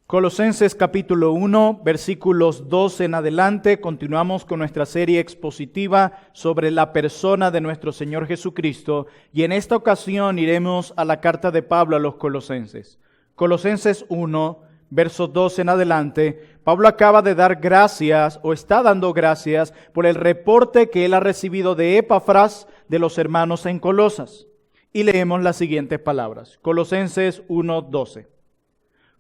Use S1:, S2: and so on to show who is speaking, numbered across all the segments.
S1: Colosenses capítulo 1, versículos 12 en adelante, continuamos con nuestra serie expositiva sobre la persona de nuestro Señor Jesucristo y en esta ocasión iremos a la carta de Pablo a los Colosenses. Colosenses 1, versos 12 en adelante, Pablo acaba de dar gracias o está dando gracias por el reporte que él ha recibido de Epafras de los hermanos en Colosas. Y leemos las siguientes palabras, Colosenses 1, 12.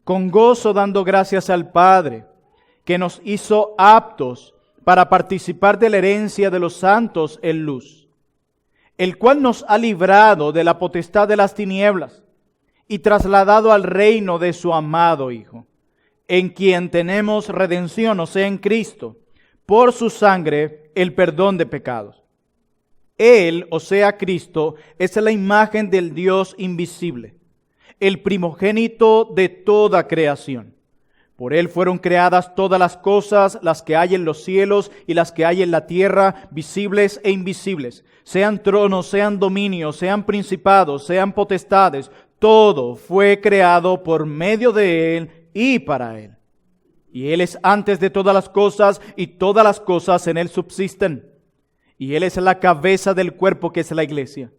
S1: Con gozo dando gracias al Padre, que nos hizo aptos para participar de la herencia de los santos en luz, el cual nos ha librado de la potestad de las tinieblas y trasladado al reino de su amado Hijo, en quien tenemos redención, o sea, en Cristo, por su sangre, el perdón de pecados. Él, o sea, Cristo, es la imagen del Dios invisible, el primogénito de toda creación. Por Él fueron creadas todas las cosas, las que hay en los cielos y las que hay en la tierra, visibles e invisibles. Sean tronos, sean dominios, sean principados, sean potestades. Todo fue creado por medio de Él y para Él. Y Él es antes de todas las cosas y todas las cosas en Él subsisten. Y Él es la cabeza del cuerpo que es la iglesia.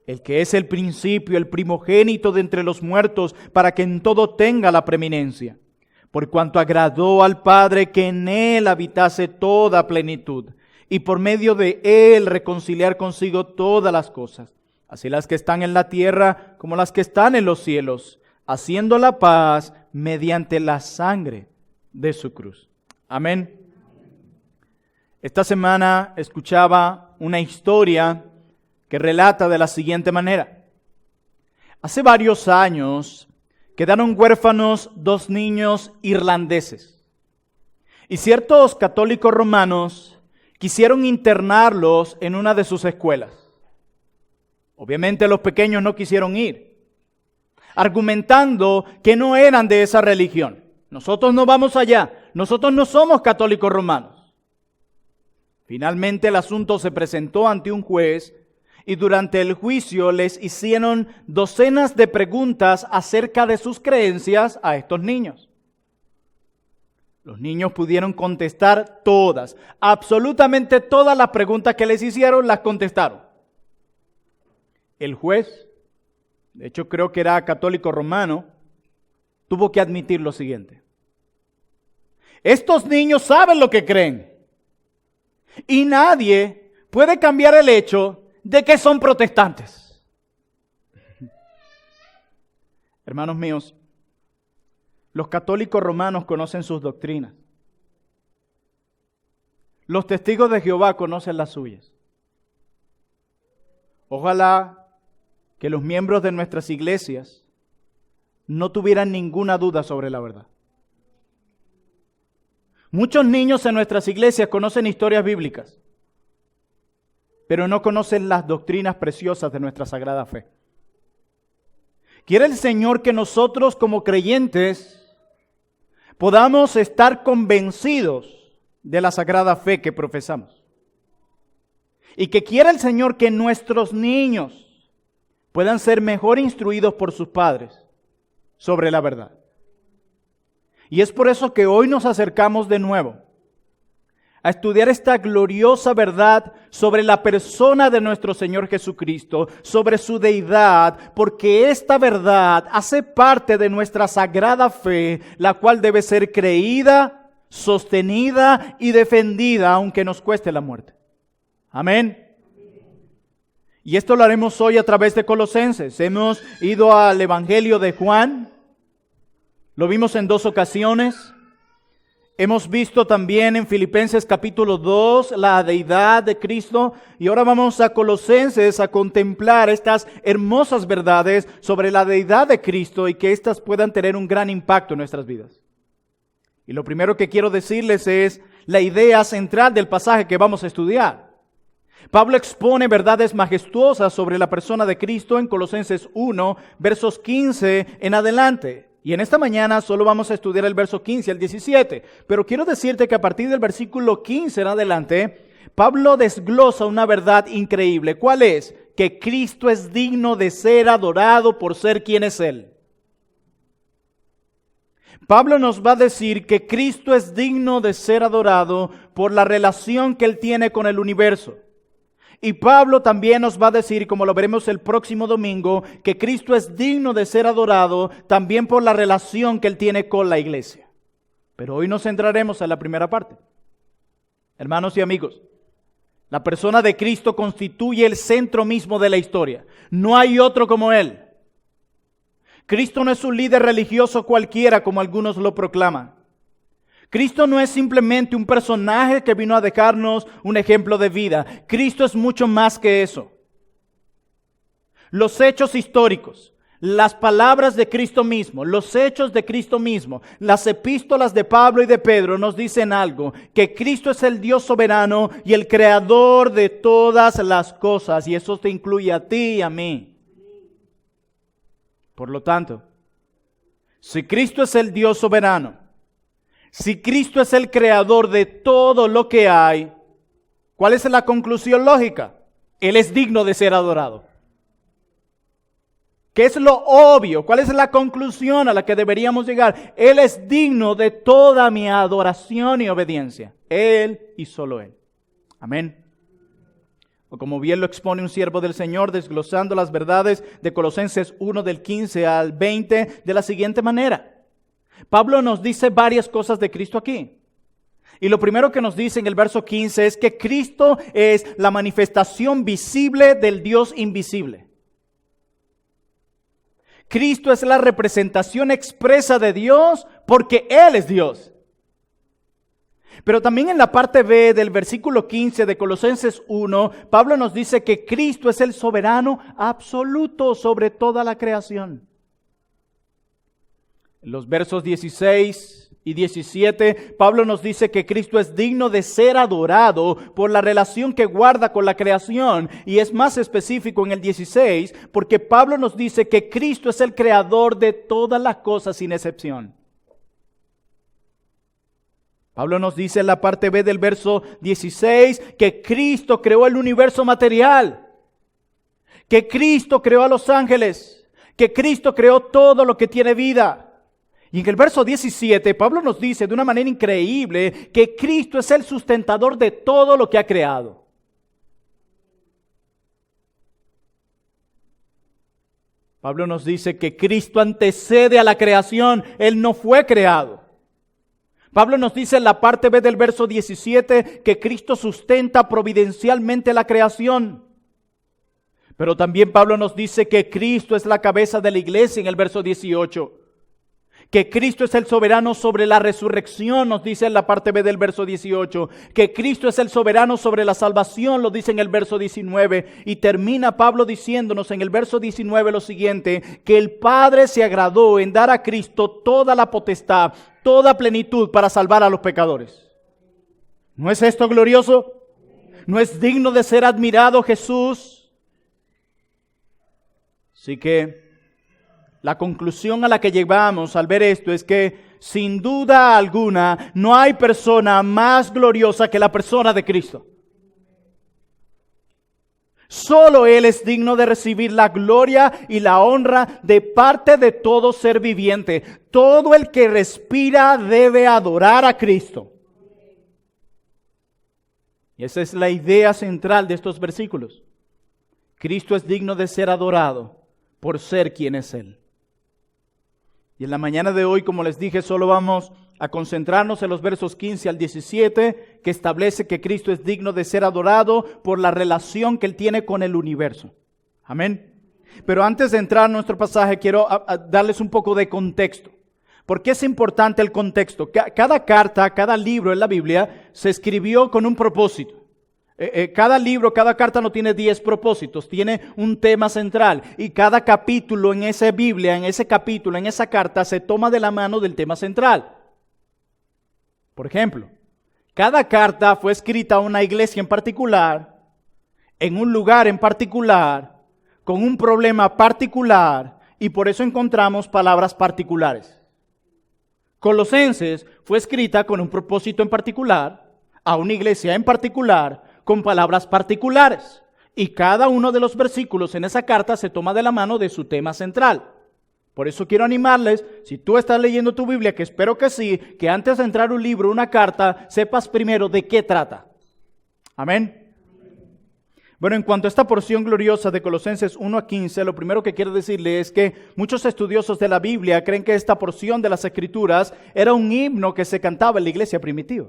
S1: El que es el principio, el primogénito de entre los muertos, para que en todo tenga la preeminencia. Por cuanto agradó al Padre que en Él habitase toda plenitud, y por medio de Él reconciliar consigo todas las cosas, así las que están en la tierra como las que están en los cielos, haciendo la paz mediante la sangre de su cruz. Amén. Esta semana escuchaba una historia que relata de la siguiente manera. Hace varios años quedaron huérfanos dos niños irlandeses. Y ciertos católicos romanos quisieron internarlos en una de sus escuelas. Obviamente los pequeños no quisieron ir, argumentando que no eran de esa religión. Nosotros no vamos allá, nosotros no somos católicos romanos. Finalmente el asunto se presentó ante un juez y durante el juicio les hicieron docenas de preguntas acerca de sus creencias a estos niños. Los niños pudieron contestar todas, absolutamente todas las preguntas que les hicieron las contestaron. El juez, de hecho creo que era católico romano, tuvo que admitir lo siguiente. Estos niños saben lo que creen y nadie puede cambiar el hecho de que son protestantes. Hermanos míos, los católicos romanos conocen sus doctrinas. Los testigos de Jehová conocen las suyas. Ojalá que los miembros de nuestras iglesias no tuvieran ninguna duda sobre la verdad. Muchos niños en nuestras iglesias conocen historias bíblicas, pero no conocen las doctrinas preciosas de nuestra sagrada fe. Quiere el Señor que nosotros como creyentes podamos estar convencidos de la sagrada fe que profesamos. Y que quiere el Señor que nuestros niños puedan ser mejor instruidos por sus padres sobre la verdad. Y es por eso que hoy nos acercamos de nuevo a estudiar esta gloriosa verdad sobre la persona de nuestro Señor Jesucristo, sobre su deidad, porque esta verdad hace parte de nuestra sagrada fe, la cual debe ser creída, sostenida y defendida, aunque nos cueste la muerte. Amén. Y esto lo haremos hoy a través de Colosenses. Hemos ido al Evangelio de Juan, lo vimos en 2 ocasiones. Hemos visto también en Filipenses capítulo 2 la deidad de Cristo y ahora vamos a Colosenses a contemplar estas hermosas verdades sobre la deidad de Cristo y que éstas puedan tener un gran impacto en nuestras vidas. Y lo primero que quiero decirles es la idea central del pasaje que vamos a estudiar. Pablo expone verdades majestuosas sobre la persona de Cristo en Colosenses 1, versos 15 en adelante. Y en esta mañana solo vamos a estudiar el verso 15 al 17. Pero quiero decirte que a partir del versículo 15 en adelante, Pablo desglosa una verdad increíble. ¿Cuál es? Que Cristo es digno de ser adorado por ser quien es Él. Pablo nos va a decir que Cristo es digno de ser adorado por la relación que Él tiene con el universo. Y Pablo también nos va a decir, como lo veremos el próximo domingo, que Cristo es digno de ser adorado también por la relación que Él tiene con la iglesia. Pero hoy nos centraremos en la primera parte. Hermanos y amigos, la persona de Cristo constituye el centro mismo de la historia. No hay otro como Él. Cristo no es un líder religioso cualquiera como algunos lo proclaman. Cristo no es simplemente un personaje que vino a dejarnos un ejemplo de vida. Cristo es mucho más que eso. Los hechos históricos, las palabras de Cristo mismo, los hechos de Cristo mismo, las epístolas de Pablo y de Pedro nos dicen algo, que Cristo es el Dios soberano y el creador de todas las cosas, y eso te incluye a ti y a mí. Por lo tanto, si Cristo es el Dios soberano, si Cristo es el creador de todo lo que hay, ¿cuál es la conclusión lógica? Él es digno de ser adorado. ¿Qué es lo obvio? ¿Cuál es la conclusión a la que deberíamos llegar? Él es digno de toda mi adoración y obediencia. Él y solo Él. Amén. O como bien lo expone un siervo del Señor, desglosando las verdades de Colosenses 1 del 15 al 20 de la siguiente manera. Pablo nos dice varias cosas de Cristo aquí. Y lo primero que nos dice en el verso 15 es que Cristo es la manifestación visible del Dios invisible. Cristo es la representación expresa de Dios porque Él es Dios. Pero también en la parte B del versículo 15 de Colosenses 1, Pablo nos dice que Cristo es el soberano absoluto sobre toda la creación. En los versos 16 y 17, Pablo nos dice que Cristo es digno de ser adorado por la relación que guarda con la creación. Y es más específico en el 16, porque Pablo nos dice que Cristo es el creador de todas las cosas sin excepción. Pablo nos dice en la parte B del verso 16 que Cristo creó el universo material, que Cristo creó a los ángeles, que Cristo creó todo lo que tiene vida. Y en el verso 17, Pablo nos dice de una manera increíble que Cristo es el sustentador de todo lo que ha creado. Pablo nos dice que Cristo antecede a la creación, Él no fue creado. Pablo nos dice en la parte B del verso 17 que Cristo sustenta providencialmente la creación. Pero también Pablo nos dice que Cristo es la cabeza de la iglesia en el verso 18. Que Cristo es el soberano sobre la resurrección, nos dice en la parte B del verso 18. Que Cristo es el soberano sobre la salvación, lo dice en el verso 19. Y termina Pablo diciéndonos en el verso 19 lo siguiente, que el Padre se agradó en dar a Cristo toda la potestad, toda plenitud para salvar a los pecadores. ¿No es esto glorioso? ¿No es digno de ser admirado Jesús? Así que la conclusión a la que llegamos al ver esto es que sin duda alguna no hay persona más gloriosa que la persona de Cristo. Solo Él es digno de recibir la gloria y la honra de parte de todo ser viviente. Todo el que respira debe adorar a Cristo. Y esa es la idea central de estos versículos. Cristo es digno de ser adorado por ser quien es Él. Y en la mañana de hoy, como les dije, solo vamos a concentrarnos en los versos 15 al 17, que establece que Cristo es digno de ser adorado por la relación que Él tiene con el universo. Amén. Pero antes de entrar en nuestro pasaje, quiero darles un poco de contexto. ¿Por qué es importante el contexto? Cada carta, cada libro en la Biblia se escribió con un propósito. Cada libro, cada carta no tiene 10 propósitos, tiene un tema central. Y cada capítulo en esa Biblia, en ese capítulo, en esa carta, se toma de la mano del tema central. Por ejemplo, cada carta fue escrita a una iglesia en particular, en un lugar en particular, con un problema particular, y por eso encontramos palabras particulares. Colosenses fue escrita con un propósito en particular, a una iglesia en particular, con palabras particulares. Y cada uno de los versículos en esa carta se toma de la mano de su tema central. Por eso quiero animarles, si tú estás leyendo tu Biblia, que espero que sí, que antes de entrar un libro, una carta, sepas primero de qué trata. Amén. Bueno, en cuanto a esta porción gloriosa de Colosenses 1 a 15, lo primero que quiero decirle es que muchos estudiosos de la Biblia creen que esta porción de las Escrituras era un himno que se cantaba en la iglesia primitiva.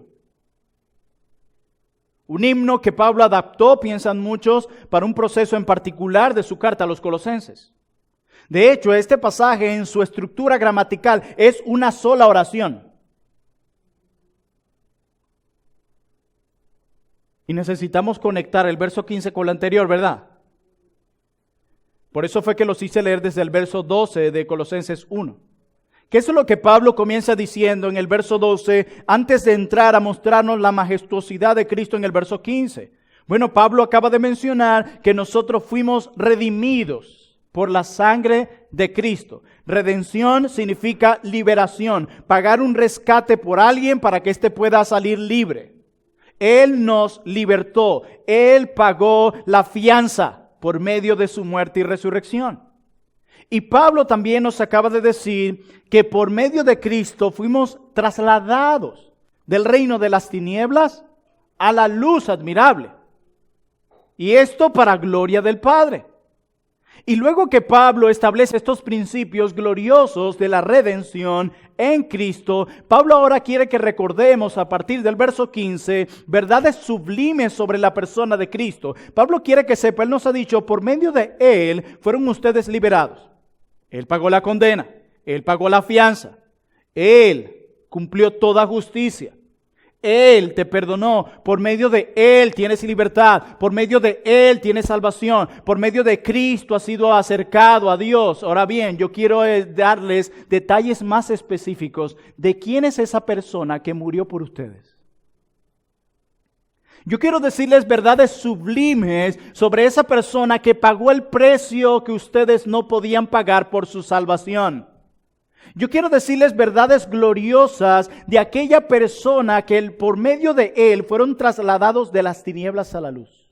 S1: Un himno que Pablo adaptó, piensan muchos, para un proceso en particular de su carta a los colosenses. De hecho, este pasaje en su estructura gramatical es una sola oración. Y necesitamos conectar el verso 15 con el anterior, ¿verdad? Por eso fue que los hice leer desde el verso 12 de Colosenses 1. Que eso es lo que Pablo comienza diciendo en el verso 12, antes de entrar a mostrarnos la majestuosidad de Cristo en el verso 15. Bueno, Pablo acaba de mencionar que nosotros fuimos redimidos por la sangre de Cristo. Redención significa liberación, pagar un rescate por alguien para que éste pueda salir libre. Él nos libertó, Él pagó la fianza por medio de su muerte y resurrección. Y Pablo también nos acaba de decir que por medio de Cristo fuimos trasladados del reino de las tinieblas a la luz admirable. Y esto para gloria del Padre. Y luego que Pablo establece estos principios gloriosos de la redención en Cristo, Pablo ahora quiere que recordemos a partir del verso 15 verdades sublimes sobre la persona de Cristo. Pablo quiere que sepa, él nos ha dicho, por medio de Él fueron ustedes liberados. Él pagó la condena, Él pagó la fianza, Él cumplió toda justicia. Él te perdonó, por medio de Él tienes libertad, por medio de Él tienes salvación, por medio de Cristo has sido acercado a Dios. Ahora bien, yo quiero darles detalles más específicos de quién es esa persona que murió por ustedes. Yo quiero decirles verdades sublimes sobre esa persona que pagó el precio que ustedes no podían pagar por su salvación. Yo quiero decirles verdades gloriosas de aquella persona que por medio de Él fueron trasladados de las tinieblas a la luz.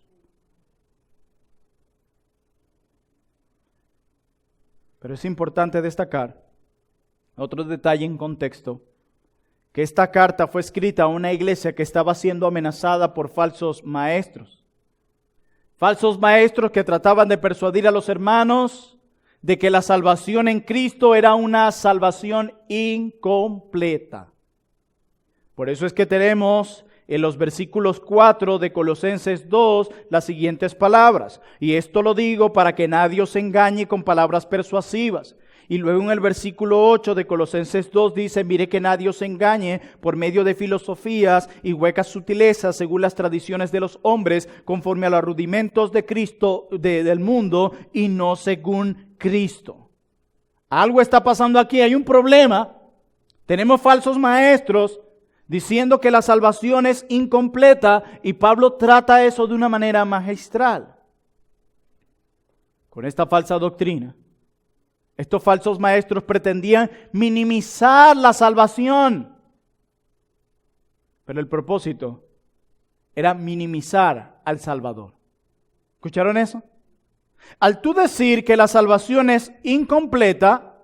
S1: Pero es importante destacar otro detalle en contexto, que esta carta fue escrita a una iglesia que estaba siendo amenazada por falsos maestros. Falsos maestros que trataban de persuadir a los hermanos de que la salvación en Cristo era una salvación incompleta. Por eso es que tenemos en los versículos 4 de Colosenses 2 las siguientes palabras. Y esto lo digo para que nadie os engañe con palabras persuasivas. Y luego en el versículo 8 de Colosenses 2 dice, mire que nadie os engañe por medio de filosofías y huecas sutilezas según las tradiciones de los hombres, conforme a los rudimentos de Cristo, del mundo, y no según Cristo. Algo está pasando aquí, hay un problema. Tenemos falsos maestros diciendo que la salvación es incompleta y Pablo trata eso de una manera magistral. Con esta falsa doctrina, estos falsos maestros pretendían minimizar la salvación. Pero el propósito era minimizar al Salvador. ¿Escucharon eso? Al tú decir que la salvación es incompleta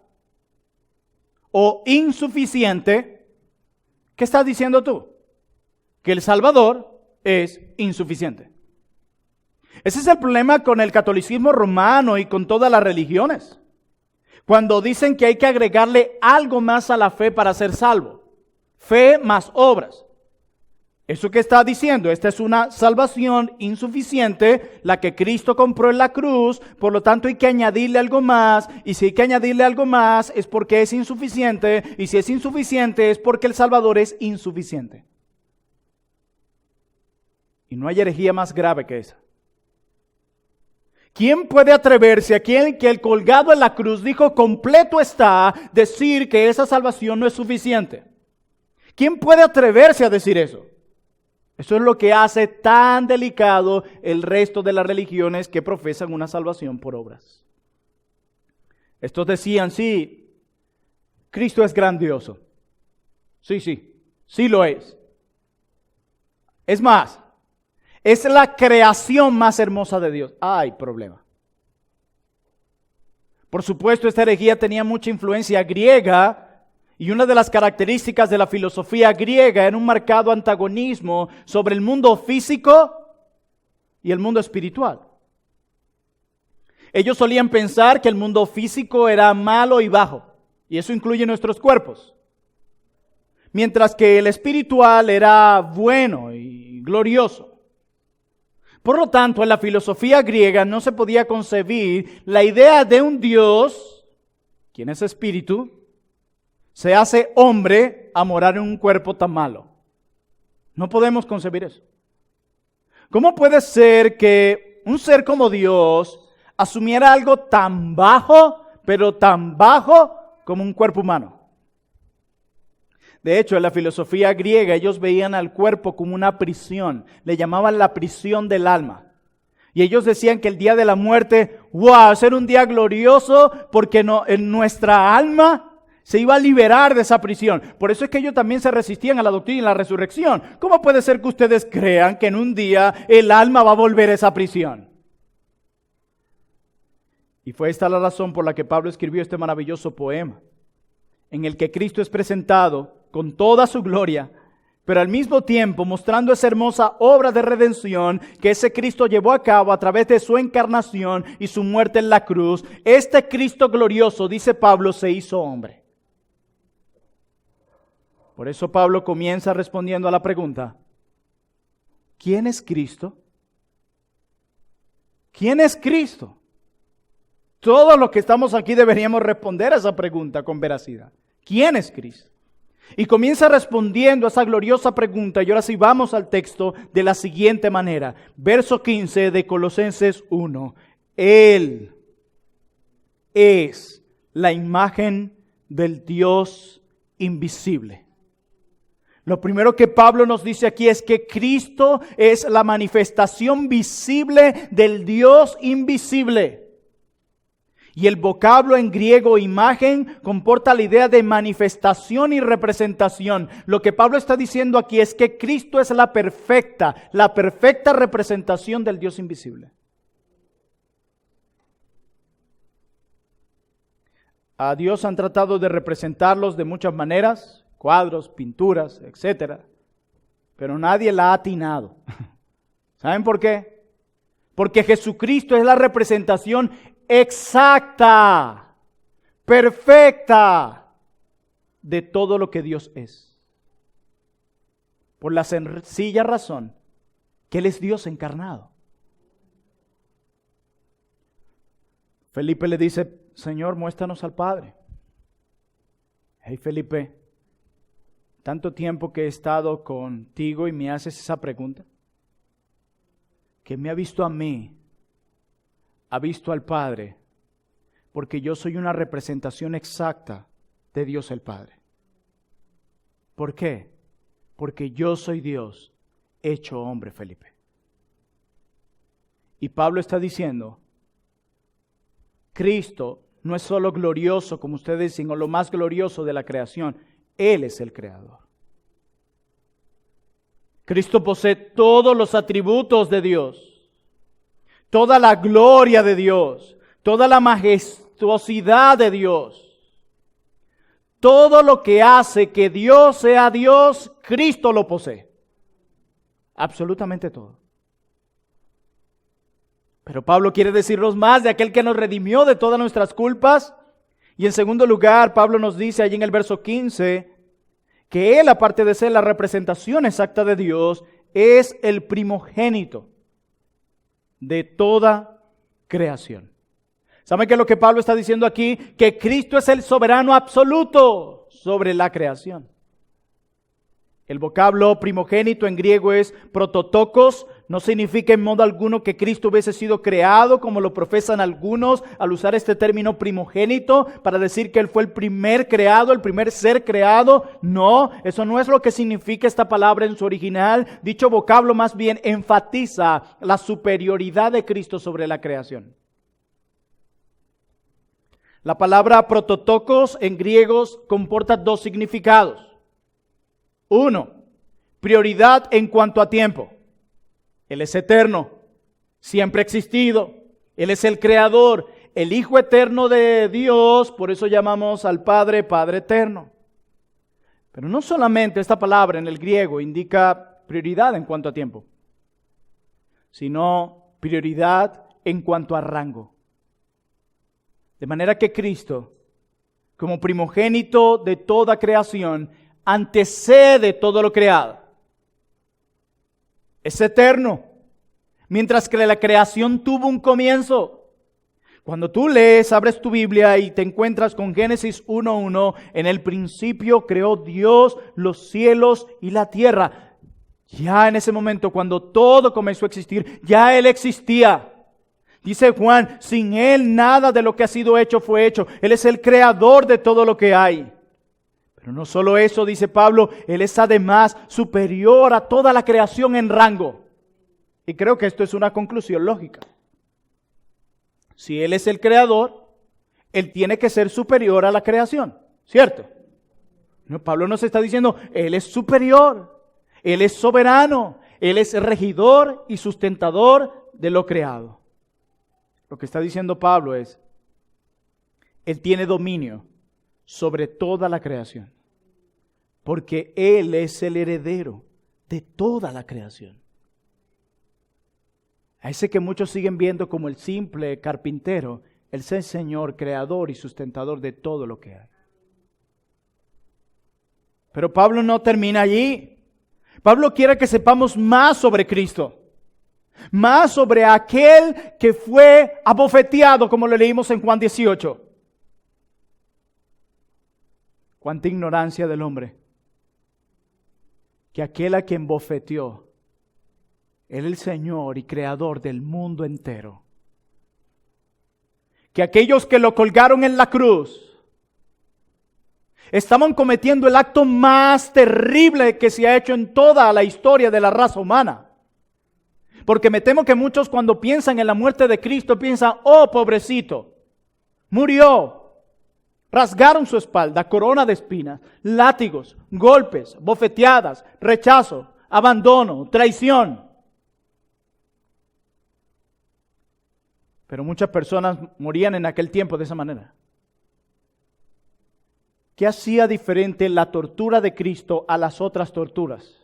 S1: o insuficiente, ¿qué estás diciendo tú? Que el Salvador es insuficiente. Ese es el problema con el catolicismo romano y con todas las religiones. Cuando dicen que hay que agregarle algo más a la fe para ser salvo. Fe más obras. ¿Eso qué está diciendo? Esta es una salvación insuficiente, la que Cristo compró en la cruz, por lo tanto hay que añadirle algo más, y si hay que añadirle algo más es porque es insuficiente, y si es insuficiente es porque el Salvador es insuficiente. Y no hay herejía más grave que esa. ¿Quién puede atreverse a quien que el colgado en la cruz dijo completo está, decir que esa salvación no es suficiente? ¿Quién puede atreverse a decir eso? Eso es lo que hace tan delicado el resto de las religiones que profesan una salvación por obras. Estos decían, sí, Cristo es grandioso. Sí lo es. Es más, es la creación más hermosa de Dios. Hay problema. Por supuesto, esta herejía tenía mucha influencia griega y una de las características de la filosofía griega era un marcado antagonismo sobre el mundo físico y el mundo espiritual. Ellos solían pensar que el mundo físico era malo y bajo, y eso incluye nuestros cuerpos, mientras que el espiritual era bueno y glorioso. Por lo tanto, en la filosofía griega no se podía concebir la idea de un Dios, quien es espíritu, se hace hombre a morar en un cuerpo tan malo. No podemos concebir eso. ¿Cómo puede ser que un ser como Dios asumiera algo tan bajo, pero tan bajo como un cuerpo humano? De hecho, en la filosofía griega ellos veían al cuerpo como una prisión. Le llamaban la prisión del alma. Y ellos decían que el día de la muerte, ¡wow!, era un día glorioso porque en nuestra alma se iba a liberar de esa prisión. Por eso es que ellos también se resistían a la doctrina y la resurrección. ¿Cómo puede ser que ustedes crean que en un día el alma va a volver a esa prisión? Y fue esta la razón por la que Pablo escribió este maravilloso poema, en el que Cristo es presentado con toda su gloria, pero al mismo tiempo mostrando esa hermosa obra de redención que ese Cristo llevó a cabo a través de su encarnación y su muerte en la cruz. Este Cristo glorioso, dice Pablo, se hizo hombre. Por eso Pablo comienza respondiendo a la pregunta: ¿quién es Cristo? ¿Quién es Cristo? Todos los que estamos aquí deberíamos responder a esa pregunta con veracidad. ¿Quién es Cristo? Y comienza respondiendo a esa gloriosa pregunta. Y ahora sí vamos al texto de la siguiente manera. Verso 15 de Colosenses 1. Él es la imagen del Dios invisible. Lo primero que Pablo nos dice aquí es que Cristo es la manifestación visible del Dios invisible. Y el vocablo en griego imagen comporta la idea de manifestación y representación. Lo que Pablo está diciendo aquí es que Cristo es la perfecta representación del Dios invisible. A Dios han tratado de representarlos de muchas maneras, cuadros, pinturas, etc. Pero nadie la ha atinado. ¿Saben por qué? Porque Jesucristo es la representación exacta, perfecta de todo lo que Dios es. Por la sencilla razón que Él es Dios encarnado. Felipe le dice: Señor, muéstranos al Padre. Hey Felipe, tanto tiempo que he estado contigo y me haces esa pregunta. ¿Quién me ha visto a mí? Ha visto al Padre, porque yo soy una representación exacta de Dios el Padre. ¿Por qué? Porque yo soy Dios hecho hombre, Felipe. Y Pablo está diciendo: Cristo no es solo glorioso, como ustedes dicen, o lo más glorioso de la creación. Él es el creador. Cristo posee todos los atributos de Dios. Toda la gloria de Dios, toda la majestuosidad de Dios, todo lo que hace que Dios sea Dios, Cristo lo posee. Absolutamente todo. Pero Pablo quiere decirnos más de aquel que nos redimió de todas nuestras culpas. Y en segundo lugar, Pablo nos dice allí en el verso 15, que Él, aparte de ser la representación exacta de Dios, es el primogénito de toda creación. ¿Saben qué es lo que Pablo está diciendo aquí? Que Cristo es el soberano absoluto sobre la creación. El vocablo primogénito en griego es prototokos. No significa en modo alguno que Cristo hubiese sido creado, como lo profesan algunos al usar este término primogénito para decir que Él fue el primer creado, el primer ser creado. No, eso no es lo que significa esta palabra en su original. Dicho vocablo más bien enfatiza la superioridad de Cristo sobre la creación. La palabra prototokos en griegos comporta dos significados. Uno, prioridad en cuanto a tiempo. Él es eterno, siempre ha existido. Él es el creador. el Hijo eterno de Dios, por eso llamamos al Padre, Padre eterno. Pero no solamente esta palabra en el griego indica prioridad en cuanto a tiempo, sino prioridad en cuanto a rango. De manera que Cristo, como primogénito de toda creación, antecede todo lo creado. Es eterno, mientras que la creación tuvo un comienzo. Cuando tú lees, abres tu Biblia y te encuentras con Génesis 1:1, en el principio creó Dios los cielos y la tierra. Ya en ese momento, cuando todo comenzó a existir, ya Él existía. Dice Juan, sin Él nada de lo que ha sido hecho fue hecho. Él es el creador de todo lo que hay. Pero no solo eso, dice Pablo, Él es además superior a toda la creación en rango. Y creo que esto es una conclusión lógica. Si Él es el creador, Él tiene que ser superior a la creación, ¿cierto? No, Pablo nos está diciendo, Él es superior, Él es soberano, Él es regidor y sustentador de lo creado. Lo que está diciendo Pablo es, Él tiene dominio sobre toda la creación, porque Él es el heredero de toda la creación. A ese que muchos siguen viendo como el simple carpintero, Él es el Señor, creador y sustentador de todo lo que hay. Pero Pablo no termina allí. Pablo quiere que sepamos más sobre Cristo. Más sobre aquel que fue abofeteado, como lo leímos en Juan 18. Cuánta ignorancia del hombre. Que aquel a quien bofeteó, Él es el Señor y creador del mundo entero. Que aquellos que lo colgaron en la cruz estaban cometiendo el acto más terrible que se ha hecho en toda la historia de la raza humana. Porque me temo que muchos cuando piensan en la muerte de Cristo piensan, oh pobrecito, murió. Rasgaron su espalda, corona de espinas, látigos, golpes, bofeteadas, rechazo, abandono, traición. Pero muchas personas morían en aquel tiempo de esa manera. ¿Qué hacía diferente la tortura de Cristo a las otras torturas?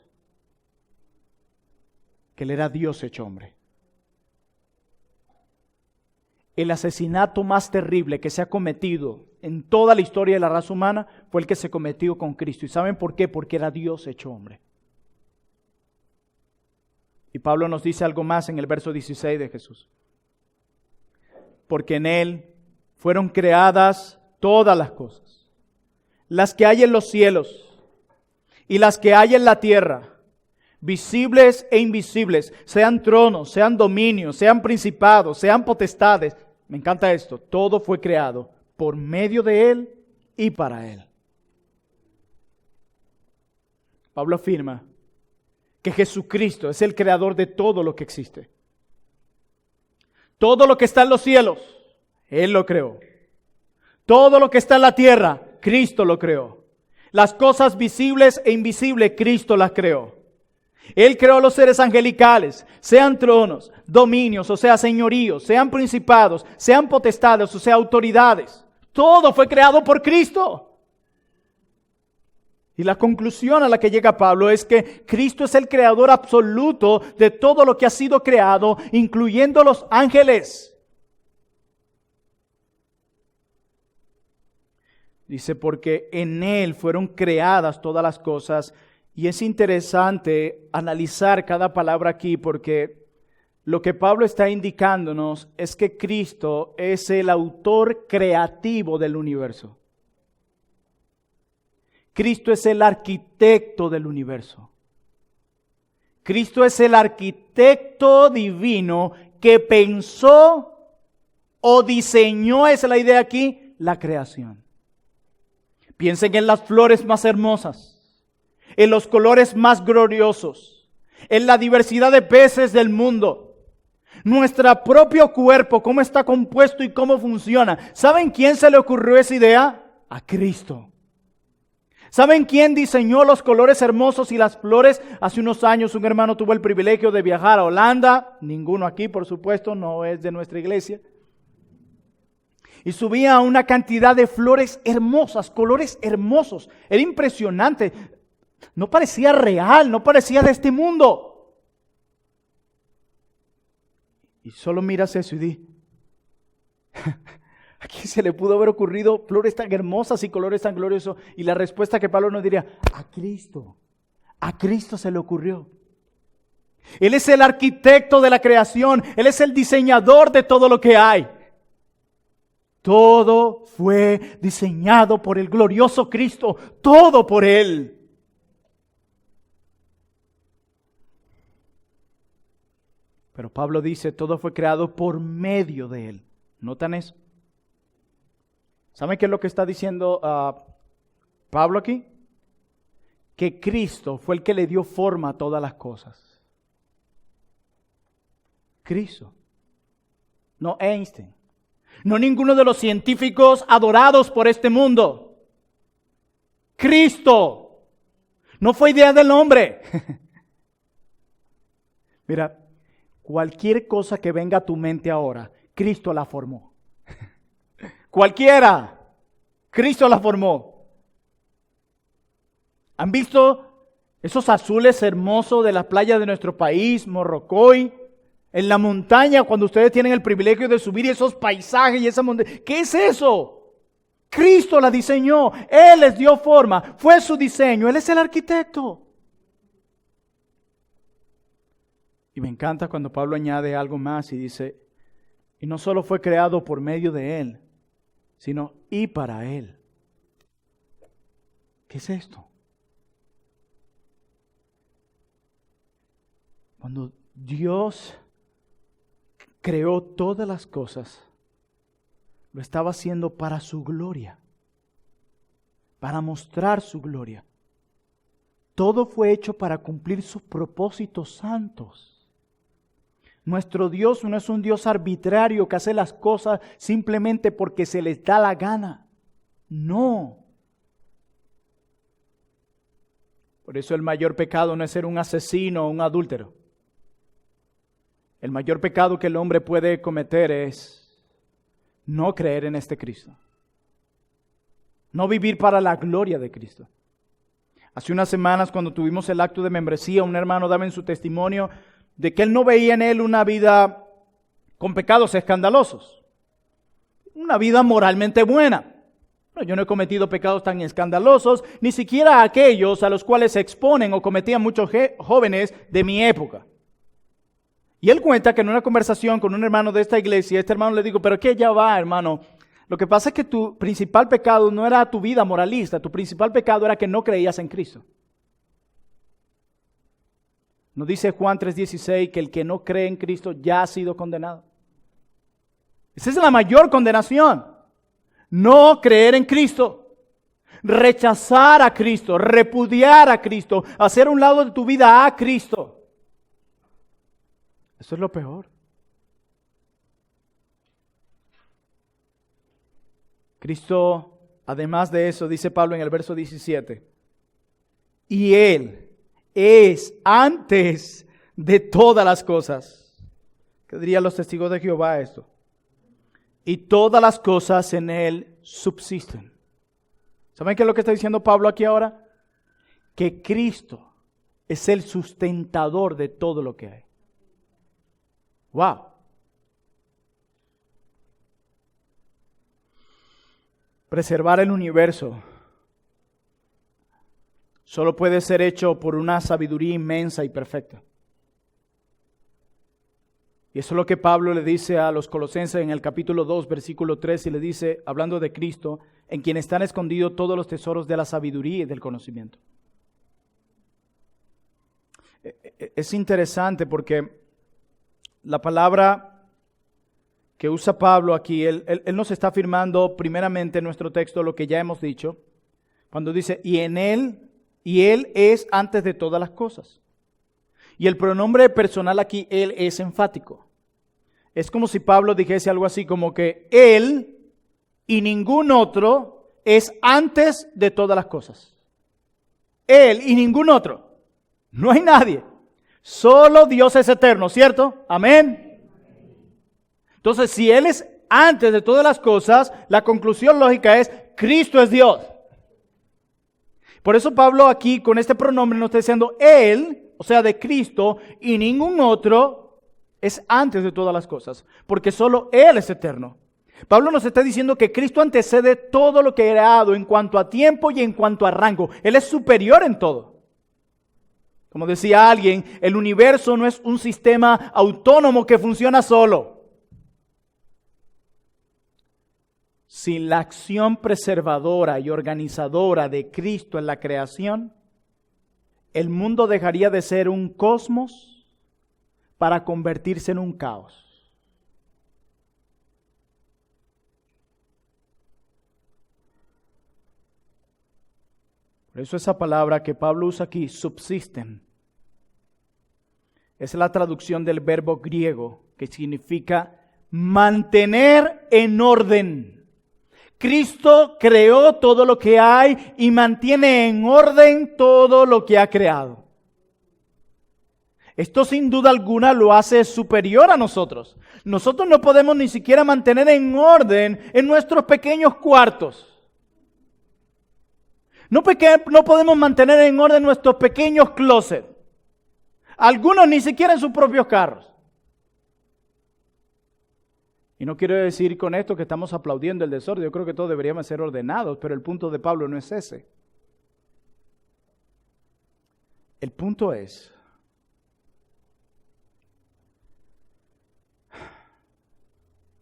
S1: Que Él era Dios hecho hombre. El asesinato más terrible que se ha cometido en toda la historia de la raza humana fue el que se cometió con Cristo. ¿Y saben por qué? Porque era Dios hecho hombre. Y Pablo nos dice algo más en el verso 16 de Jesús. Porque en Él fueron creadas todas las cosas, las que hay en los cielos y las que hay en la tierra, visibles e invisibles, sean tronos, sean dominios, sean principados, sean potestades. Me encanta esto, todo fue creado por medio de Él y para Él. Pablo afirma que Jesucristo es el creador de todo lo que existe. Todo lo que está en los cielos, Él lo creó. Todo lo que está en la tierra, Cristo lo creó. Las cosas visibles e invisibles, Cristo las creó. Él creó los seres angelicales, sean tronos, dominios, o sea, señoríos, sean principados, sean potestades, o sea, autoridades. Todo fue creado por Cristo. Y la conclusión a la que llega Pablo es que Cristo es el creador absoluto de todo lo que ha sido creado, incluyendo los ángeles. Dice, porque en Él fueron creadas todas las cosas. Y es interesante analizar cada palabra aquí porque lo que Pablo está indicándonos es que Cristo es el autor creativo del universo. Cristo es el arquitecto del universo. Cristo es el arquitecto divino que pensó o diseñó, esa es la idea aquí, la creación. Piensen en las flores más hermosas, en los colores más gloriosos, en la diversidad de peces del mundo. Nuestro propio cuerpo, cómo está compuesto y cómo funciona. ¿Saben quién se le ocurrió esa idea? A Cristo. ¿Saben quién diseñó los colores hermosos y las flores? Hace unos años un hermano tuvo el privilegio de viajar a Holanda. Ninguno aquí, por supuesto, no es de nuestra iglesia. Y subía una cantidad de flores hermosas, colores hermosos. Era impresionante. No parecía real, no parecía de este mundo. Y solo miras eso y di, ¿a quién se le pudo haber ocurrido flores tan hermosas y colores tan gloriosos? Y la respuesta que Pablo nos diría, a Cristo se le ocurrió. Él es el arquitecto de la creación, Él es el diseñador de todo lo que hay. Todo fue diseñado por el glorioso Cristo, todo por Él. Pero Pablo dice, todo fue creado por medio de Él. ¿Notan eso? ¿Saben qué es lo que está diciendo Pablo aquí? Que Cristo fue el que le dio forma a todas las cosas. Cristo. No Einstein. No ninguno de los científicos adorados por este mundo. Cristo. No fue idea del hombre. Mira, cualquier cosa que venga a tu mente ahora, Cristo la formó. Cualquiera. Cristo la formó. ¿Han visto esos azules hermosos de las playas de nuestro país, Morrocoy? En la montaña, cuando ustedes tienen el privilegio de subir esos paisajes y esa montaña. ¿Qué es eso? Cristo la diseñó. Él les dio forma. Fue su diseño. Él es el arquitecto. Y me encanta cuando Pablo añade algo más y dice, y no solo fue creado por medio de Él, sino y para Él. ¿Qué es esto? Cuando Dios creó todas las cosas, lo estaba haciendo para su gloria, para mostrar su gloria. Todo fue hecho para cumplir sus propósitos santos. Nuestro Dios no es un Dios arbitrario que hace las cosas simplemente porque se les da la gana. No. Por eso el mayor pecado no es ser un asesino o un adúltero. El mayor pecado que el hombre puede cometer es no creer en este Cristo. No vivir para la gloria de Cristo. Hace unas semanas, cuando tuvimos el acto de membresía, un hermano daba en su testimonio de que él no veía en él una vida con pecados escandalosos. Una vida moralmente buena. No, yo no he cometido pecados tan escandalosos, ni siquiera aquellos a los cuales se exponen o cometían muchos jóvenes de mi época. Y él cuenta que en una conversación con un hermano de esta iglesia, este hermano le dijo, pero ¿qué ya va, hermano? Lo que pasa es que tu principal pecado no era tu vida moralista, tu principal pecado era que no creías en Cristo. ¿No dice Juan 3:16 que el que no cree en Cristo ya ha sido condenado? Esa es la mayor condenación. No creer en Cristo. Rechazar a Cristo, repudiar a Cristo, hacer un lado de tu vida a Cristo. Eso es lo peor. Cristo, además de eso, dice Pablo en el verso 17, y Él es antes de todas las cosas. ¿Qué dirían los testigos de Jehová esto? Y todas las cosas en Él subsisten. ¿Saben qué es lo que está diciendo Pablo aquí ahora? Que Cristo es el sustentador de todo lo que hay. ¡Wow! Preservar el universo solo puede ser hecho por una sabiduría inmensa y perfecta. Y eso es lo que Pablo le dice a los colosenses en el capítulo 2, versículo 3, y le dice, hablando de Cristo, en quien están escondidos todos los tesoros de la sabiduría y del conocimiento. Es interesante porque la palabra que usa Pablo aquí, él nos está afirmando primeramente en nuestro texto lo que ya hemos dicho, cuando dice, y Él es antes de todas las cosas. Y el pronombre personal aquí, Él, es enfático. Es como si Pablo dijese algo así como que Él y ningún otro es antes de todas las cosas. Él y ningún otro. No hay nadie. Solo Dios es eterno, ¿cierto? Amén. Entonces, si Él es antes de todas las cosas, la conclusión lógica es, Cristo es Dios. Por eso Pablo aquí con este pronombre nos está diciendo, Él, o sea, de Cristo, y ningún otro es antes de todas las cosas, porque solo Él es eterno. Pablo nos está diciendo que Cristo antecede todo lo que ha creado en cuanto a tiempo y en cuanto a rango. Él es superior en todo. Como decía alguien, el universo no es un sistema autónomo que funciona solo. Sin la acción preservadora y organizadora de Cristo en la creación, el mundo dejaría de ser un cosmos para convertirse en un caos. Por eso esa palabra que Pablo usa aquí, subsisten, es la traducción del verbo griego que significa mantener en orden. Cristo creó todo lo que hay y mantiene en orden todo lo que ha creado. Esto sin duda alguna lo hace superior a nosotros. Nosotros no podemos ni siquiera mantener en orden en nuestros pequeños cuartos. No podemos mantener en orden nuestros pequeños closets. Algunos ni siquiera en sus propios carros. Y no quiero decir con esto que estamos aplaudiendo el desorden. Yo creo que todos deberíamos ser ordenados, pero el punto de Pablo no es ese. El punto es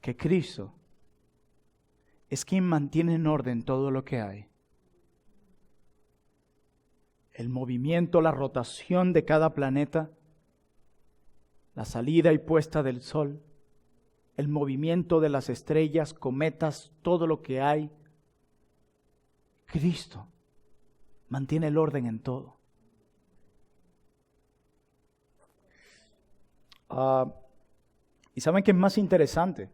S1: que Cristo es quien mantiene en orden todo lo que hay. El movimiento, la rotación de cada planeta, la salida y puesta del sol, el movimiento de las estrellas, cometas, todo lo que hay. Cristo mantiene el orden en todo. ¿Y saben qué es más interesante?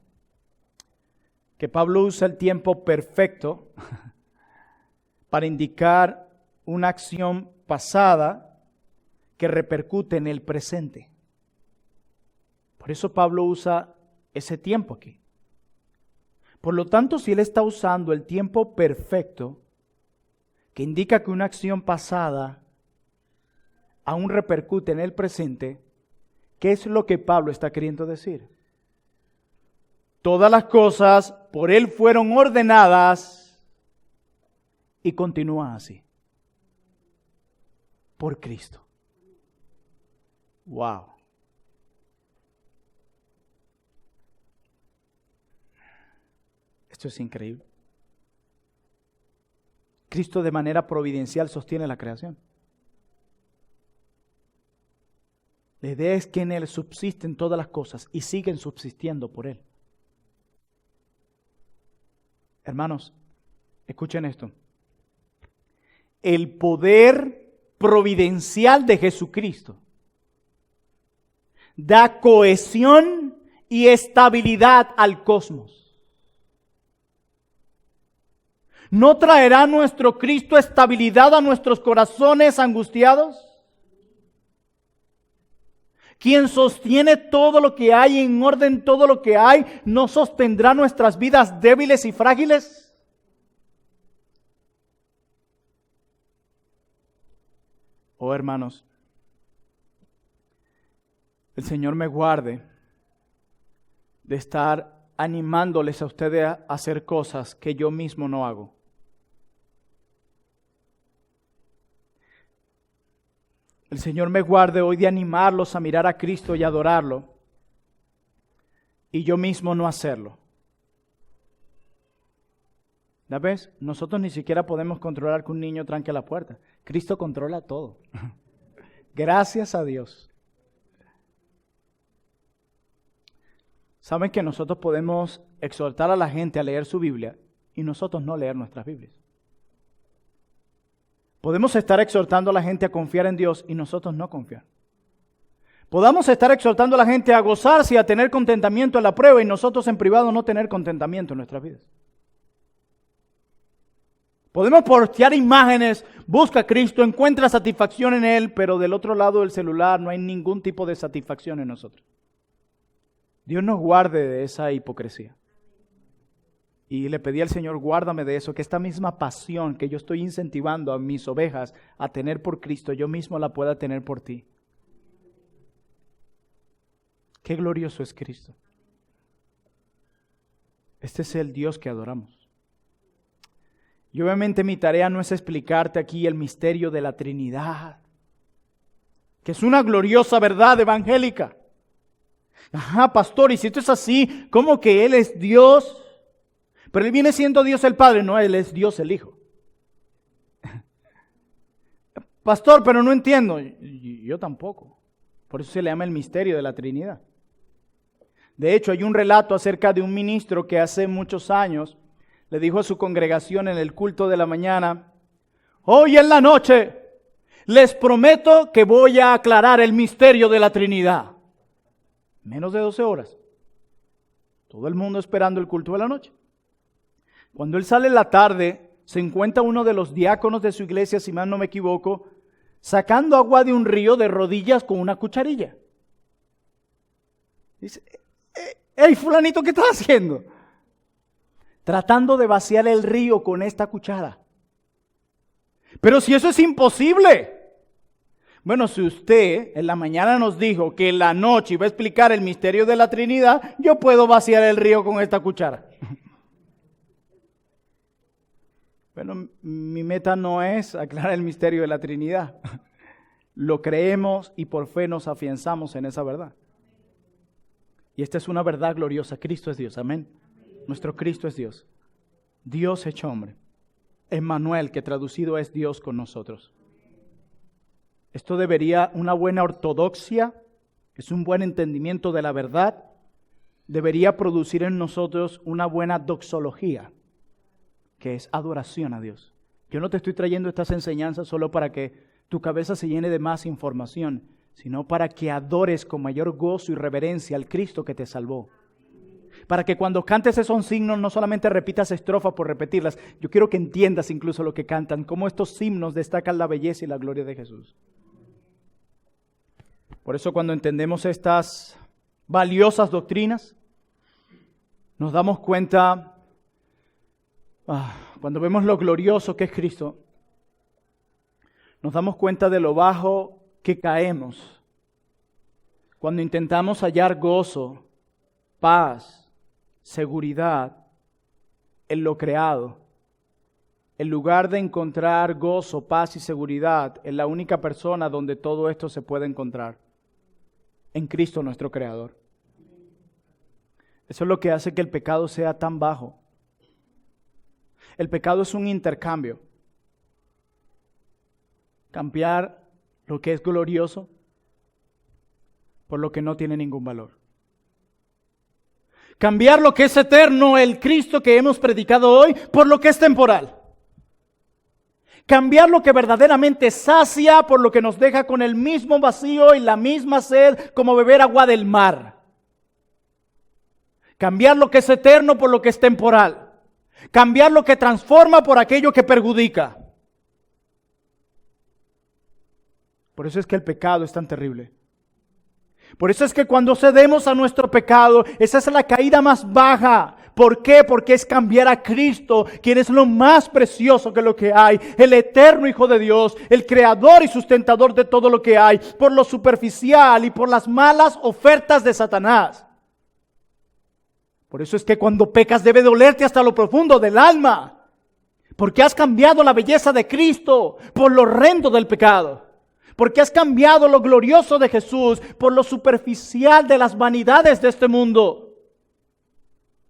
S1: Que Pablo usa el tiempo perfecto para indicar una acción pasada que repercute en el presente. Por eso Pablo usa ese tiempo aquí. Por lo tanto, si él está usando el tiempo perfecto, que indica que una acción pasada aún repercute en el presente, ¿qué es lo que Pablo está queriendo decir? Todas las cosas por él fueron ordenadas y continúan así. Por Cristo. Wow. Esto es increíble. Cristo de manera providencial sostiene la creación. La idea es que en Él subsisten todas las cosas y siguen subsistiendo por Él. Hermanos, escuchen esto. El poder providencial de Jesucristo da cohesión y estabilidad al cosmos. ¿No traerá nuestro Cristo estabilidad a nuestros corazones angustiados? Quien sostiene todo lo que hay, en orden todo lo que hay, ¿no sostendrá nuestras vidas débiles y frágiles? Oh, hermanos, el Señor me guarde de estar animándoles a ustedes a hacer cosas que yo mismo no hago. El Señor me guarde hoy de animarlos a mirar a Cristo y adorarlo, y yo mismo no hacerlo. ¿La ves? Nosotros ni siquiera podemos controlar que un niño tranque la puerta. Cristo controla todo. Gracias a Dios. ¿Saben que nosotros podemos exhortar a la gente a leer su Biblia y nosotros no leer nuestras Biblias? Podemos estar exhortando a la gente a confiar en Dios y nosotros no confiar. Podamos estar exhortando a la gente a gozarse y a tener contentamiento en la prueba y nosotros en privado no tener contentamiento en nuestras vidas. Podemos postear imágenes, busca a Cristo, encuentra satisfacción en Él, pero del otro lado del celular no hay ningún tipo de satisfacción en nosotros. Dios nos guarde de esa hipocresía. Y le pedí al Señor, guárdame de eso, que esta misma pasión que yo estoy incentivando a mis ovejas a tener por Cristo, yo mismo la pueda tener por ti. Qué glorioso es Cristo. Este es el Dios que adoramos. Y obviamente mi tarea no es explicarte aquí el misterio de la Trinidad, que es una gloriosa verdad evangélica. Ajá, pastor, y si esto es así, ¿cómo que Él es Dios? Pero Él viene siendo Dios el Padre, no, Él es Dios el Hijo. Pastor, pero no entiendo. Yo tampoco. Por eso se le llama el misterio de la Trinidad. De hecho, hay un relato acerca de un ministro que hace muchos años le dijo a su congregación en el culto de la mañana: hoy en la noche les prometo que voy a aclarar el misterio de la Trinidad. Menos de 12 horas. Todo el mundo esperando el culto de la noche. Cuando él sale en la tarde, se encuentra uno de los diáconos de su iglesia, si mal no me equivoco, sacando agua de un río de rodillas con una cucharilla. Dice: hey, fulanito, ¿qué estás haciendo? Tratando de vaciar el río con esta cuchara. Pero si eso es imposible. Bueno, si usted en la mañana nos dijo que en la noche iba a explicar el misterio de la Trinidad, yo puedo vaciar el río con esta cuchara. Bueno, mi meta no es aclarar el misterio de la Trinidad. Lo creemos y por fe nos afianzamos en esa verdad. Y esta es una verdad gloriosa. Cristo es Dios, amén. Nuestro Cristo es Dios. Dios hecho hombre. Emmanuel, que traducido es Dios con nosotros. Esto debería, una buena ortodoxia, es un buen entendimiento de la verdad, debería producir en nosotros una buena doxología, que es adoración a Dios. Yo no te estoy trayendo estas enseñanzas solo para que tu cabeza se llene de más información, sino para que adores con mayor gozo y reverencia al Cristo que te salvó. Para que cuando cantes esos himnos no solamente repitas estrofas por repetirlas, yo quiero que entiendas incluso lo que cantan, cómo estos himnos destacan la belleza y la gloria de Jesús. Por eso cuando entendemos estas valiosas doctrinas, nos damos cuenta, cuando vemos lo glorioso que es Cristo, nos damos cuenta de lo bajo que caemos cuando intentamos hallar gozo, paz, seguridad en lo creado. En lugar de encontrar gozo, paz y seguridad en la única persona donde todo esto se puede encontrar, en Cristo nuestro Creador. Eso es lo que hace que el pecado sea tan bajo. El pecado es un intercambio. Cambiar lo que es glorioso por lo que no tiene ningún valor. Cambiar lo que es eterno, el Cristo que hemos predicado hoy, por lo que es temporal. Cambiar lo que verdaderamente sacia por lo que nos deja con el mismo vacío y la misma sed como beber agua del mar. Cambiar lo que es eterno por lo que es temporal. Cambiar lo que transforma por aquello que perjudica. Por eso es que el pecado es tan terrible. Por eso es que cuando cedemos a nuestro pecado, esa es la caída más baja. ¿Por qué? Porque es cambiar a Cristo, quien es lo más precioso que lo que hay, el eterno Hijo de Dios, el creador y sustentador de todo lo que hay, por lo superficial y por las malas ofertas de Satanás. Por eso es que cuando pecas debe dolerte hasta lo profundo del alma, porque has cambiado la belleza de Cristo por lo horrendo del pecado. Porque has cambiado lo glorioso de Jesús por lo superficial de las vanidades de este mundo.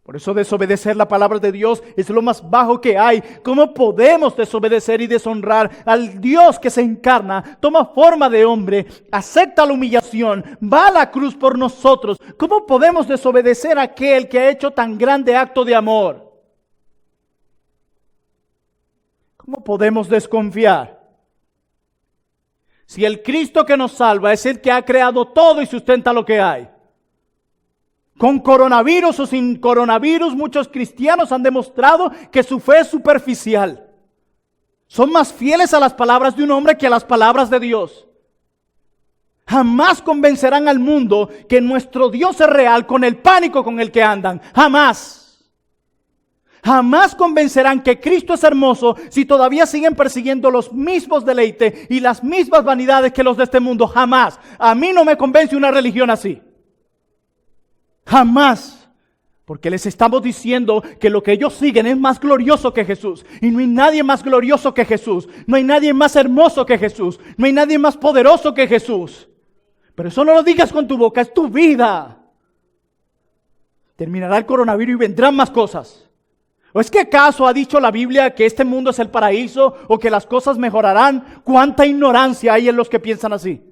S1: Por eso desobedecer la palabra de Dios es lo más bajo que hay. ¿Cómo podemos desobedecer y deshonrar al Dios que se encarna, toma forma de hombre, acepta la humillación, va a la cruz por nosotros? ¿Cómo podemos desobedecer a aquel que ha hecho tan grande acto de amor? ¿Cómo podemos desconfiar? Si el Cristo que nos salva es el que ha creado todo y sustenta lo que hay. Con coronavirus o sin coronavirus, muchos cristianos han demostrado que su fe es superficial. Son más fieles a las palabras de un hombre que a las palabras de Dios. Jamás convencerán al mundo que nuestro Dios es real con el pánico con el que andan. Jamás. Jamás convencerán que Cristo es hermoso si todavía siguen persiguiendo los mismos deleites y las mismas vanidades que los de este mundo. Jamás. A mí no me convence una religión así. Jamás. Porque les estamos diciendo que lo que ellos siguen es más glorioso que Jesús. Y no hay nadie más glorioso que Jesús. No hay nadie más hermoso que Jesús. No hay nadie más poderoso que Jesús. Pero eso no lo digas con tu boca, es tu vida. Terminará el coronavirus y vendrán más cosas. ¿O es que acaso ha dicho la Biblia que este mundo es el paraíso o que las cosas mejorarán? ¿Cuánta ignorancia hay en los que piensan así?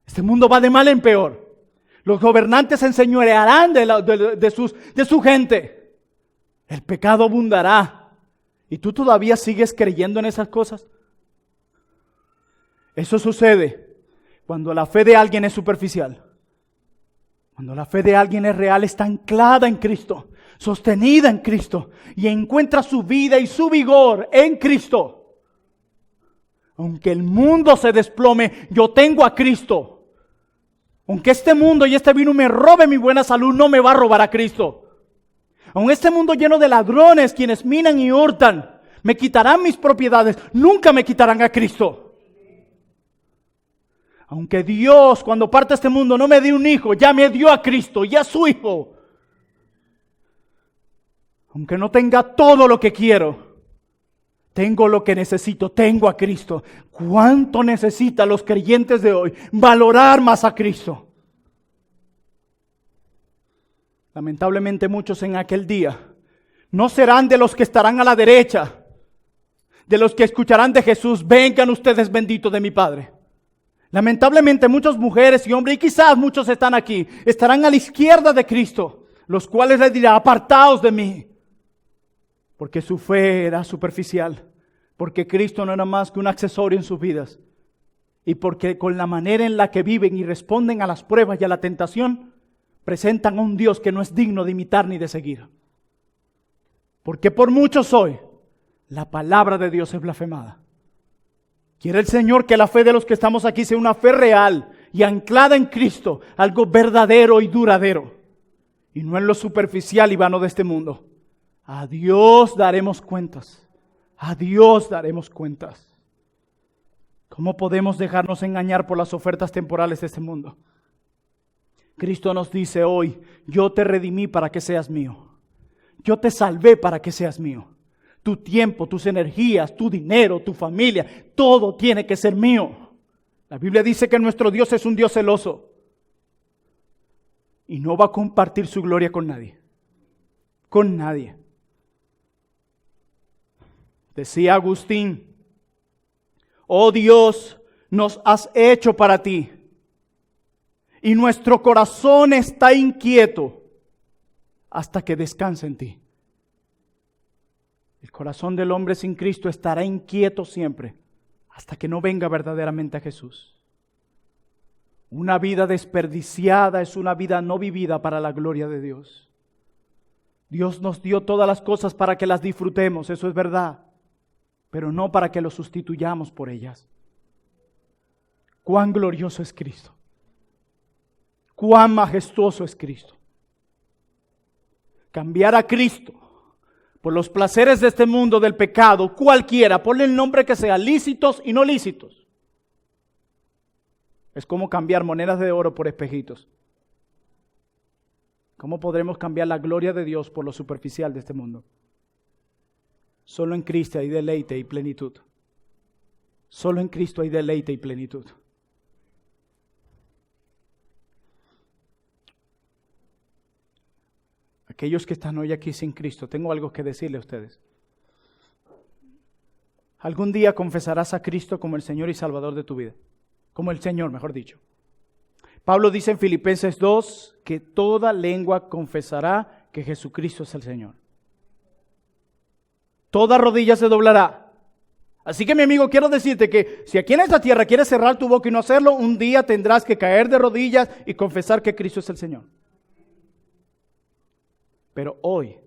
S1: Este mundo va de mal en peor. Los gobernantes se enseñorearán de su gente. El pecado abundará. ¿Y tú todavía sigues creyendo en esas cosas? Eso sucede cuando la fe de alguien es superficial. Cuando la fe de alguien es real, está anclada en Cristo, sostenida en Cristo y encuentra su vida y su vigor en Cristo. Aunque el mundo se desplome, yo tengo a Cristo. Aunque este mundo y este virus me robe mi buena salud, no me va a robar a Cristo. Aunque este mundo lleno de ladrones, quienes minan y hurtan, me quitarán mis propiedades, nunca me quitarán a Cristo. Aunque Dios, cuando parte este mundo, no me dio un hijo, ya me dio a Cristo y a su Hijo. Aunque no tenga todo lo que quiero, tengo lo que necesito, tengo a Cristo. ¿Cuánto necesitan los creyentes de hoy valorar más a Cristo? Lamentablemente muchos en aquel día no serán de los que estarán a la derecha, de los que escucharán de Jesús, vengan ustedes benditos de mi Padre. Lamentablemente muchas mujeres y hombres, y quizás muchos están aquí, estarán a la izquierda de Cristo, los cuales les dirá, apartaos de mí. Porque su fe era superficial, porque Cristo no era más que un accesorio en sus vidas, y porque con la manera en la que viven y responden a las pruebas y a la tentación, presentan a un Dios que no es digno de imitar ni de seguir. Porque por muchos hoy, la palabra de Dios es blasfemada. Quiere el Señor que la fe de los que estamos aquí sea una fe real y anclada en Cristo, algo verdadero y duradero, y no en lo superficial y vano de este mundo. A Dios daremos cuentas, a Dios daremos cuentas. ¿Cómo podemos dejarnos engañar por las ofertas temporales de este mundo? Cristo nos dice hoy, yo te redimí para que seas mío, yo te salvé para que seas mío. Tu tiempo, tus energías, tu dinero, tu familia, todo tiene que ser mío. La Biblia dice que nuestro Dios es un Dios celoso y no va a compartir su gloria con nadie. Con nadie. Decía Agustín, oh Dios, nos has hecho para ti y nuestro corazón está inquieto hasta que descanse en ti. El corazón del hombre sin Cristo estará inquieto siempre hasta que no venga verdaderamente a Jesús. Una vida desperdiciada es una vida no vivida para la gloria de Dios. Dios nos dio todas las cosas para que las disfrutemos, eso es verdad, pero no para que lo sustituyamos por ellas. Cuán glorioso es Cristo. Cuán majestuoso es Cristo. Cambiar a Cristo por los placeres de este mundo del pecado, cualquiera, ponle el nombre que sea, lícitos y no lícitos. Es como cambiar monedas de oro por espejitos. ¿Cómo podremos cambiar la gloria de Dios por lo superficial de este mundo? Solo en Cristo hay deleite y plenitud. Solo en Cristo hay deleite y plenitud. Aquellos que están hoy aquí sin Cristo, tengo algo que decirle a ustedes. Algún día confesarás a Cristo como el Señor y Salvador de tu vida. Como el Señor, mejor dicho. Pablo dice en Filipenses 2 que toda lengua confesará que Jesucristo es el Señor. Toda rodilla se doblará. Así que mi amigo, quiero decirte que si aquí en esta tierra quieres cerrar tu boca y no hacerlo, un día tendrás que caer de rodillas y confesar que Cristo es el Señor. Pero hoy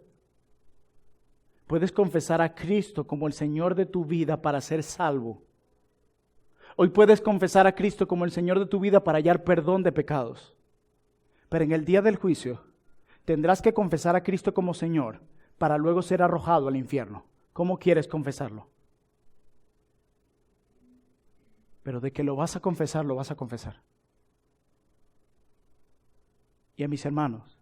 S1: puedes confesar a Cristo como el Señor de tu vida para ser salvo. Hoy puedes confesar a Cristo como el Señor de tu vida para hallar perdón de pecados. Pero en el día del juicio tendrás que confesar a Cristo como Señor para luego ser arrojado al infierno. ¿Cómo quieres confesarlo? Pero de que lo vas a confesar, lo vas a confesar. Y a mis hermanos,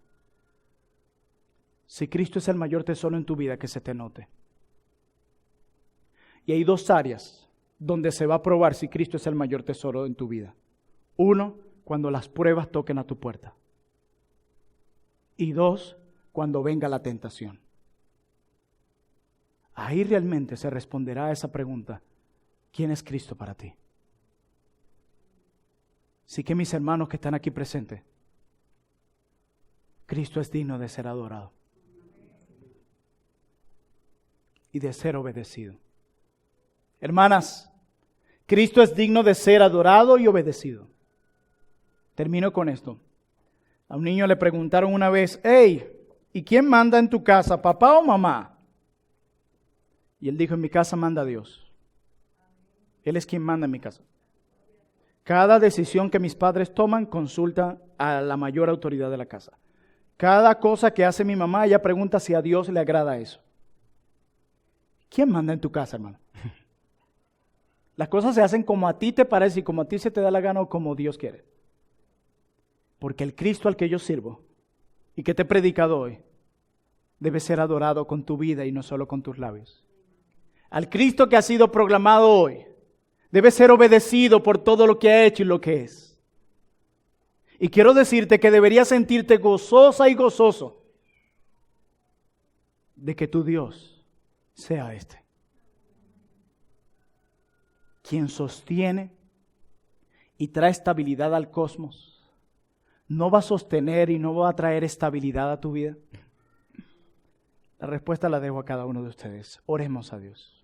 S1: si Cristo es el mayor tesoro en tu vida, que se te note. Y hay dos áreas donde se va a probar si Cristo es el mayor tesoro en tu vida. Uno, cuando las pruebas toquen a tu puerta. Y dos, cuando venga la tentación. Ahí realmente se responderá a esa pregunta: ¿quién es Cristo para ti? Así que mis hermanos que están aquí presentes, Cristo es digno de ser adorado y de ser obedecido. Hermanas, Cristo es digno de ser adorado y obedecido. Termino con esto. A un niño le preguntaron una vez: hey, ¿y quién manda en tu casa, papá o mamá? Y él dijo: en mi casa manda Dios. Él es quien manda en mi casa. Cada decisión que mis padres toman, consulta a la mayor autoridad de la casa. Cada cosa que hace mi mamá, ella pregunta si a Dios le agrada eso. ¿Quién manda en tu casa, hermano? Las cosas se hacen como a ti te parece y como a ti se te da la gana o como Dios quiere. Porque el Cristo al que yo sirvo y que te he predicado hoy debe ser adorado con tu vida y no solo con tus labios. Al Cristo que ha sido proclamado hoy debe ser obedecido por todo lo que ha hecho y lo que es. Y quiero decirte que deberías sentirte gozosa y gozoso de que tu Dios sea este, quien sostiene y trae estabilidad al cosmos. ¿No va a sostener y no va a traer estabilidad a tu vida? La respuesta la dejo a cada uno de ustedes. Oremos a Dios.